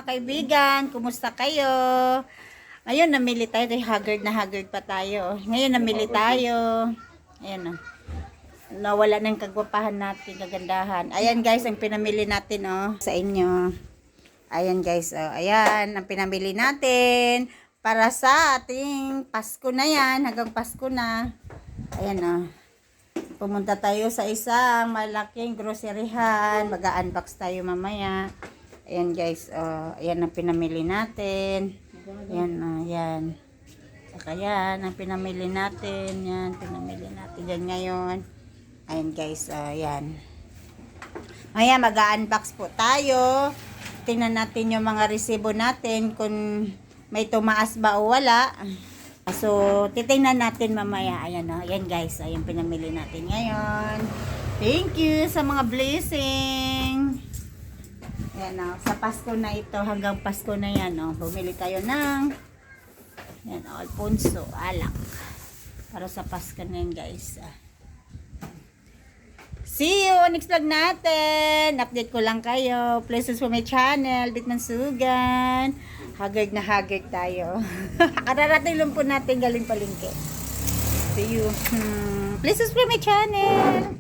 mga kaibigan, kumusta kayo? Ngayon namili tayo, haggard na haggard pa tayo. Ngayon namili tayo. Ayan o. Nawala ng kagwapahan natin, kagandahan. Ayan guys, ang pinamili natin sa inyo. Ayan guys, ayan ang pinamili natin para sa ating Pasko na yan, hanggang Pasko na. Ayan pumunta tayo sa isang malaking groceryhan, mag-unbox tayo mamaya. Ayan guys, ayan ang pinamili natin. Ayan, ayan. Saka yan ang pinamili natin. Yan, pinamili natin yan ngayon. Ayan guys, ayan. Maya mag-unbox po tayo. Tingnan natin yung mga resibo natin kung may tumaas ba o wala. So, titingnan natin mamaya. Ayan ayan guys, ayan pinamili natin ngayon. Thank you sa mga blessing. Ayan sa Pasko na ito, hanggang Pasko na yan bumili tayo ng yan Alfonso, alak. Para sa Pasko na yan guys. See you next vlog natin. Update ko lang kayo. Please subscribe my channel, Bitman Sugan. Haggard na haggard tayo. Kararating lang po natin galing palengke. See you. Please subscribe my channel.